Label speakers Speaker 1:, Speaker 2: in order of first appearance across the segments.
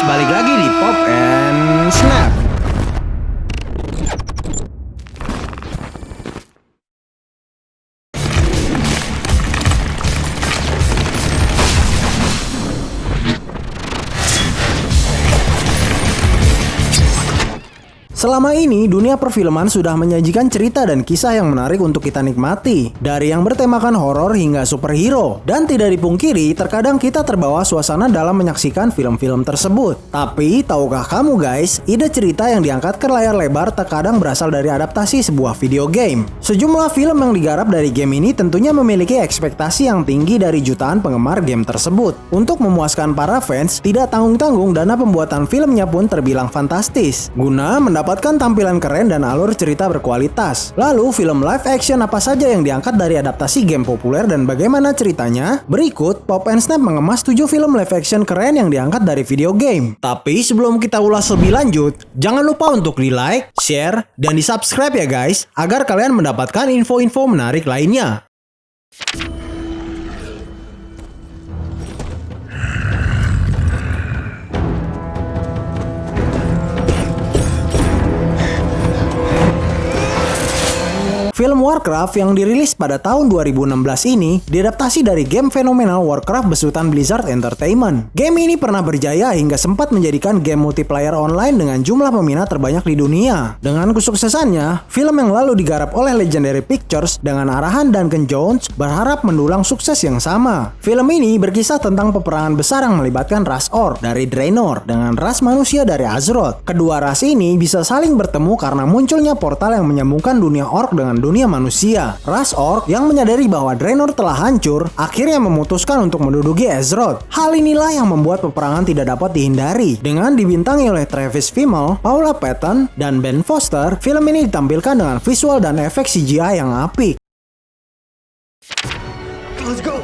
Speaker 1: balik lagi di Pop and Snap. Selama ini, dunia perfilman sudah menyajikan cerita dan kisah yang menarik untuk kita nikmati. Dari yang bertemakan horor hingga superhero. Dan tidak dipungkiri, terkadang kita terbawa suasana dalam menyaksikan film-film tersebut. Tapi, tahukah kamu guys, ide cerita yang diangkat ke layar lebar terkadang berasal dari adaptasi sebuah video game. Sejumlah film yang digarap dari game ini tentunya memiliki ekspektasi yang tinggi dari jutaan penggemar game tersebut. Untuk memuaskan para fans, tidak tanggung-tanggung dana pembuatan filmnya pun terbilang fantastis. Guna mendapatkan tampilan keren dan alur cerita berkualitas. Lalu, film live action apa saja yang diangkat dari adaptasi game populer dan bagaimana ceritanya? Berikut, Pop and Snap mengemas 7 film live action keren yang diangkat dari video game. Tapi sebelum kita ulas lebih lanjut, jangan lupa untuk di-like, share, dan di-subscribe ya guys, agar kalian mendapatkan info-info menarik lainnya. Film Warcraft yang dirilis pada tahun 2016 ini diadaptasi dari game fenomenal Warcraft besutan Blizzard Entertainment. Game ini pernah berjaya hingga sempat menjadikan game multiplayer online dengan jumlah peminat terbanyak di dunia. Dengan kesuksesannya, film yang lalu digarap oleh Legendary Pictures dengan arahan Duncan Jones berharap mendulang sukses yang sama. Film ini berkisah tentang peperangan besar yang melibatkan ras Orc dari Draenor dengan ras manusia dari Azeroth. Kedua ras ini bisa saling bertemu karena munculnya portal yang menyambungkan dunia Orc dengan dunia manusia. Ras Orc yang menyadari bahwa Draenor telah hancur, akhirnya memutuskan untuk menduduki Azeroth. Hal inilah yang membuat peperangan tidak dapat dihindari. Dengan dibintangi oleh Travis Fimmel, Paula Patton, dan Ben Foster, film ini ditampilkan dengan visual dan efek CGI yang apik.
Speaker 2: Let's go.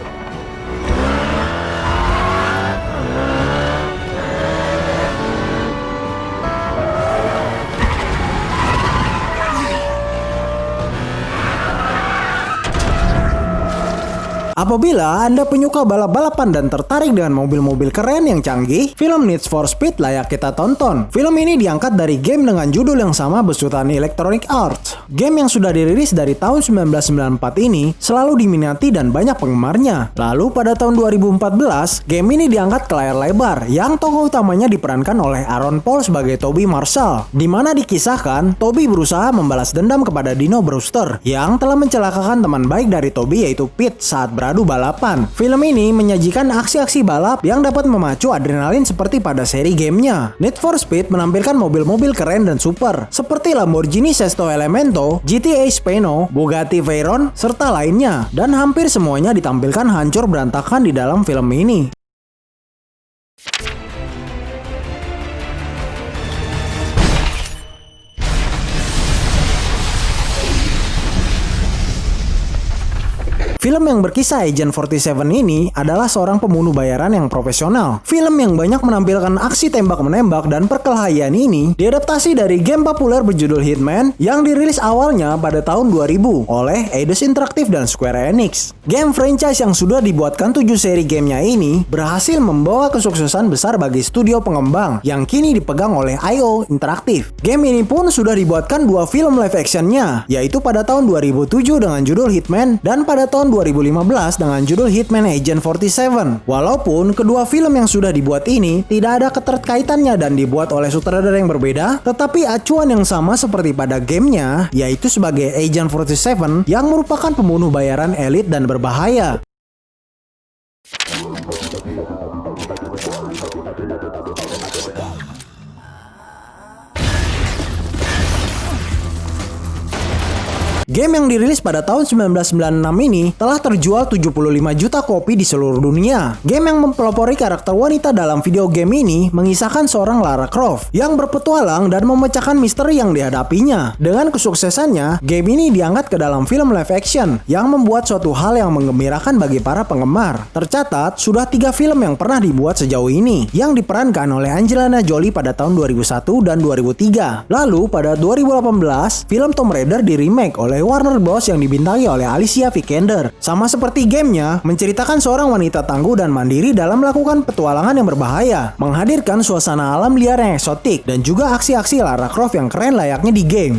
Speaker 1: Apabila Anda penyuka balap-balapan dan tertarik dengan mobil-mobil keren yang canggih, film Need for Speed layak kita tonton. Film ini diangkat dari game dengan judul yang sama besutan Electronic Arts. Game yang sudah dirilis dari tahun 1994 ini selalu diminati dan banyak penggemarnya. Lalu pada tahun 2014, game ini diangkat ke layar lebar yang tokoh utamanya diperankan oleh Aaron Paul sebagai Toby Marshall, di mana dikisahkan Toby berusaha membalas dendam kepada Dino Brewster yang telah mencelakakan teman baik dari Toby yaitu Pete saat beradu balapan. Film ini menyajikan aksi-aksi balap yang dapat memacu adrenalin seperti pada seri gamenya. Need for Speed menampilkan mobil-mobil keren dan super seperti Lamborghini Sesto Elemento, GTA Spano, Bugatti Veyron, serta lainnya. Dan hampir semuanya ditampilkan hancur berantakan di dalam film ini. Film yang berkisah Agent 47 ini adalah seorang pembunuh bayaran yang profesional. Film yang banyak menampilkan aksi tembak-menembak dan perkelahian ini diadaptasi dari game populer berjudul Hitman yang dirilis awalnya pada tahun 2000 oleh Eidos Interactive dan Square Enix. Game franchise yang sudah dibuatkan 7 seri gamenya ini berhasil membawa kesuksesan besar bagi studio pengembang yang kini dipegang oleh IO Interactive. Game ini pun sudah dibuatkan 2 film live actionnya, yaitu pada tahun 2007 dengan judul Hitman dan pada tahun 2015 dengan judul Hitman Agent 47. Walaupun kedua film yang sudah dibuat ini tidak ada keterkaitannya dan dibuat oleh sutradara yang berbeda, tetapi acuan yang sama seperti pada gamenya, yaitu sebagai Agent 47 yang merupakan pembunuh bayaran elit dan berbahaya. Game yang dirilis pada tahun 1996 ini telah terjual 75 juta kopi di seluruh dunia. Game yang mempelopori karakter wanita dalam video game ini mengisahkan seorang Lara Croft yang berpetualang dan memecahkan misteri yang dihadapinya. Dengan kesuksesannya, game ini diangkat ke dalam film live action yang membuat suatu hal yang menggembirakan bagi para penggemar. Tercatat, sudah 3 film yang pernah dibuat sejauh ini yang diperankan oleh Angelina Jolie pada tahun 2001 dan 2003. Lalu pada 2018, film Tomb Raider di remake oleh oleh Warner Bros yang dibintangi oleh Alicia Vikander. Sama seperti gamenya, menceritakan seorang wanita tangguh dan mandiri dalam melakukan petualangan yang berbahaya, menghadirkan suasana alam liar yang eksotik, dan juga aksi-aksi Lara Croft yang keren layaknya di game.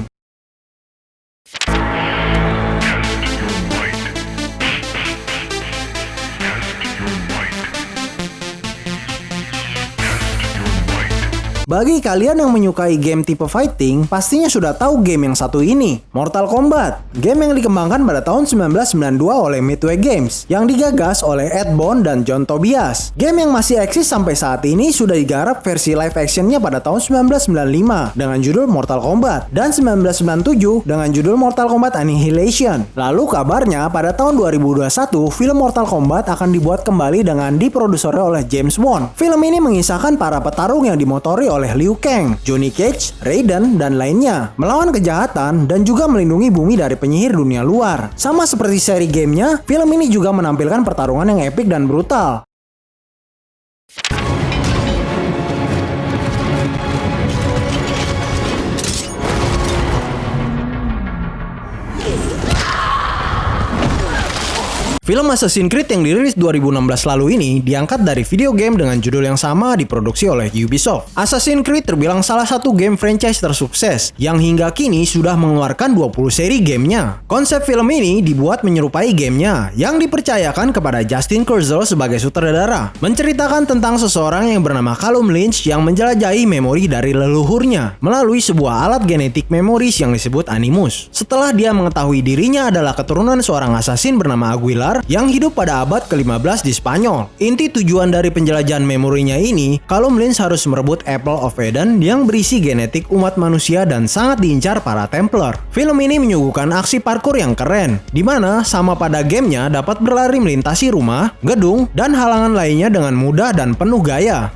Speaker 1: Bagi kalian yang menyukai game tipe fighting, pastinya sudah tahu game yang satu ini, Mortal Kombat. Game yang dikembangkan pada tahun 1992 oleh Midway Games, yang digagas oleh Ed Boon dan John Tobias. Game yang masih eksis sampai saat ini sudah digarap versi live actionnya pada tahun 1995 dengan judul Mortal Kombat, dan 1997 dengan judul Mortal Kombat Annihilation. Lalu kabarnya pada tahun 2021, film Mortal Kombat akan dibuat kembali dengan diproduksi oleh James Wan. Film ini mengisahkan para petarung yang dimotori oleh Liu Kang, Johnny Cage, Raiden, dan lainnya, melawan kejahatan dan juga melindungi bumi dari penyihir dunia luar. Sama seperti seri gamenya, film ini juga menampilkan pertarungan yang epik dan brutal. Film Assassin's Creed yang dirilis 2016 lalu ini diangkat dari video game dengan judul yang sama diproduksi oleh Ubisoft. Assassin's Creed terbilang salah satu game franchise tersukses yang hingga kini sudah mengeluarkan 20 seri gamenya. Konsep film ini dibuat menyerupai gamenya yang dipercayakan kepada Justin Kurzel sebagai sutradara, menceritakan tentang seseorang yang bernama Callum Lynch yang menjelajahi memori dari leluhurnya melalui sebuah alat genetik memoris yang disebut Animus. Setelah dia mengetahui dirinya adalah keturunan seorang assassin bernama Aguilar yang hidup pada abad ke-15 di Spanyol. Inti tujuan dari penjelajahan memorinya ini, Callum Lynch harus merebut Apple of Eden yang berisi genetik umat manusia dan sangat diincar para Templar. Film ini menyuguhkan aksi parkour yang keren, di mana sama pada gamenya dapat berlari melintasi rumah, gedung, dan halangan lainnya dengan mudah dan penuh gaya.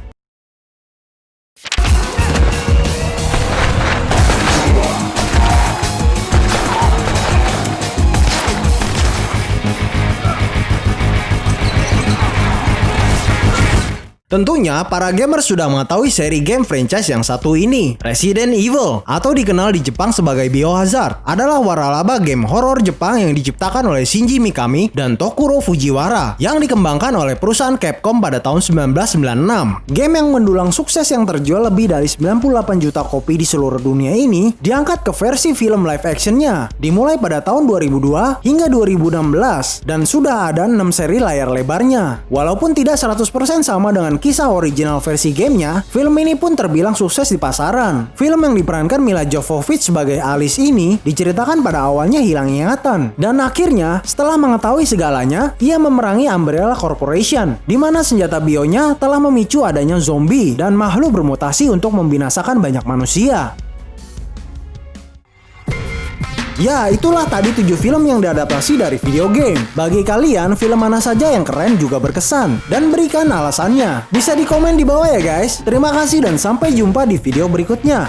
Speaker 1: Tentunya, para gamers sudah mengetahui seri game franchise yang satu ini, Resident Evil, atau dikenal di Jepang sebagai Biohazard, adalah waralaba game horor Jepang yang diciptakan oleh Shinji Mikami dan Tokuro Fujiwara, yang dikembangkan oleh perusahaan Capcom pada tahun 1996. Game yang mendulang sukses yang terjual lebih dari 98 juta kopi di seluruh dunia ini, diangkat ke versi film live actionnya, dimulai pada tahun 2002 hingga 2016, dan sudah ada 6 seri layar lebarnya. Walaupun tidak 100% sama dengan kisah original versi gamenya, film ini pun terbilang sukses di pasaran. Film yang diperankan Mila Jovovich sebagai Alice ini diceritakan pada awalnya hilang ingatan, dan akhirnya setelah mengetahui segalanya, ia memerangi Umbrella Corporation, di mana senjata bionya telah memicu adanya zombie dan makhluk bermutasi untuk membinasakan banyak manusia. Ya, itulah tadi 7 film yang diadaptasi dari video game. Bagi kalian, film mana saja yang keren juga berkesan? Dan berikan alasannya. Bisa di komen di bawah ya guys. Terima kasih dan sampai jumpa di video berikutnya.